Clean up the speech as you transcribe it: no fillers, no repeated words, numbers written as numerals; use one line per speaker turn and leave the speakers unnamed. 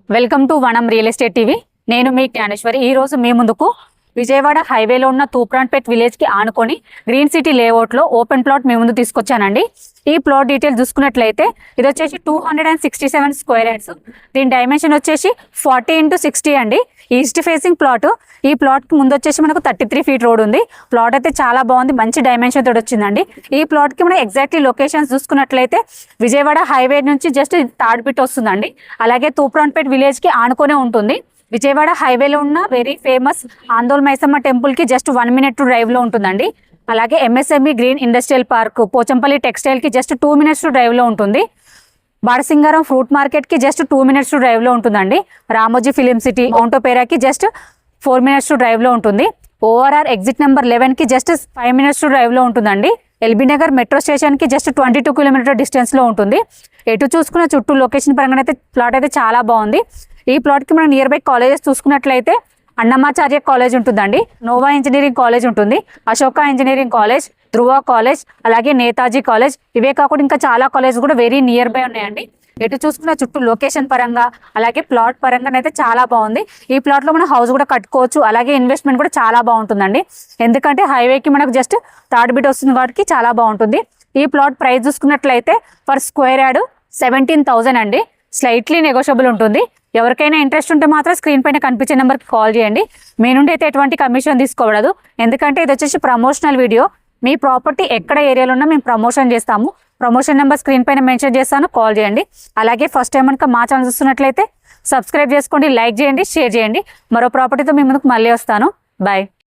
Welcome to వనం real estate TV. నేను మీ జ్ఞానేశ్వరి. ఈ రోజు మీ ముందుకు విజయవాడ హైవేలో ఉన్న తూప్రాన్పేట్ విలేజ్ కి ఆనుకొని గ్రీన్ సిటీ లేఅవుట్ లో ఓపెన్ ప్లాట్ మీ ముందు తీసుకొచ్చానండి. ఈ ప్లాట్ డీటెయిల్ చూసుకున్నట్లయితే ఇది వచ్చేసి 267 స్క్వేర్ యార్డ్స్. దీని డైమెన్షన్ వచ్చేసి 40x60 అండి. East facing plot. ఈ ప్లాట్ కి ముందు వచ్చేసి మనకు 33 ఫీట్ రోడ్ ఉంది. ప్లాట్ అయితే చాలా బాగుంది, మంచి డైమెన్షన్ తోటి వచ్చిందండి. ఈ ప్లాట్ కి మనం ఎగ్జాక్ట్లీ లొకేషన్స్ చూసుకున్నట్లయితే విజయవాడ హైవే నుంచి జస్ట్ తాడిపిట్ వస్తుందండి. అలాగే తూప్రాన్పేట్ విలేజ్ కి ఆనుకొనే ఉంటుంది. విజయవాడ హైవేలో ఉన్న very famous Andol Maisamma temple కి జస్ట్ 1 minute డ్రైవ్ లో ఉంటుందండి. అలాగే MSME green industrial park, Pochampalli textile కి జస్ట్ 2 minutes డ్రైవ్ లో ఉంటుంది. బాడసింగారం ఫ్రూట్ మార్కెట్ కి జస్ట్ 2 minutes డ్రైవ్ లో ఉంటుందండి. రామోజీ ఫిలిం సిటీ, మౌంట్ ఒపేరాకి జస్ట్ 4 minutes డ్రైవ్ లో ఉంటుంది. ఓఆర్ఆర్ ఎగ్జిట్ నెంబర్ 11 కి జస్ట్ 5 minutes డ్రైవ్ లో ఉంటుందండి. ఎల్బీ నగర్ మెట్రో స్టేషన్ కి జస్ట్ 22 kilometer డిస్టెన్స్ లో ఉంటుంది. ఎటు చూసుకున్న చుట్టూ లొకేషన్ పరంగా అయితే ప్లాట్ అయితే చాలా బాగుంది. ఈ ప్లాట్ కి మనం నియర్ బై కాలేజెస్ చూసుకున్నట్లయితే అన్నమాచార్య కాలేజ్ ఉంటుందండి, నోవా ఇంజనీరింగ్ కాలేజ్ ఉంటుంది, అశోక ఇంజనీరింగ్ కాలేజ్, ధ్రువ కాలేజ్, అలాగే నేతాజీ కాలేజ్. ఇవే కాకుండా ఇంకా చాలా కాలేజ్ కూడా వెరీ నియర్ బై ఉన్నాయండి. ఎటు చూసుకున్న చుట్టూ లొకేషన్ పరంగా అలాగే ప్లాట్ పరంగా అయితే చాలా బాగుంది. ఈ ప్లాట్ లో మనం హౌస్ కూడా కట్టుకోవచ్చు. అలాగే ఇన్వెస్ట్మెంట్ కూడా చాలా బాగుంటుందండి. ఎందుకంటే హైవేకి మనకు జస్ట్ థర్డ్ బిట్ వస్తుంది కాబట్టి చాలా బాగుంటుంది. ఈ ప్లాట్ ప్రైస్ చూసుకున్నట్లయితే పర్ స్క్వేర్ యార్డ్ 17,000 అండి. స్లైట్లీ నెగోషియబుల్ ఉంటుంది. ఎవరికైనా ఇంట్రెస్ట్ ఉంటే మాత్రం స్క్రీన్ పైన కనిపించే నెంబర్కి కాల్ చేయండి. మీ నుండి అయితే ఎటువంటి కమిషన్ తీసుకోవడదు. ఎందుకంటే ఇది వచ్చేసి ప్రమోషనల్ వీడియో. మీ ప్రాపర్టీ ఎక్కడ ఏరియాలో ఉన్నా మేము ప్రమోషన్ చేస్తాము. ప్రమోషన్ నెంబర్ స్క్రీన్ పైన మెన్షన్ చేస్తాను, కాల్ చేయండి. అలాగే ఫస్ట్ టైం కనుక మా ఛానల్ చూస్తున్నట్లయితే సబ్స్క్రైబ్ చేసుకోండి, లైక్ చేయండి, షేర్ చేయండి. మరో ప్రాపర్టీతో మీ ముందుకు మళ్ళీ వస్తాను. బాయ్.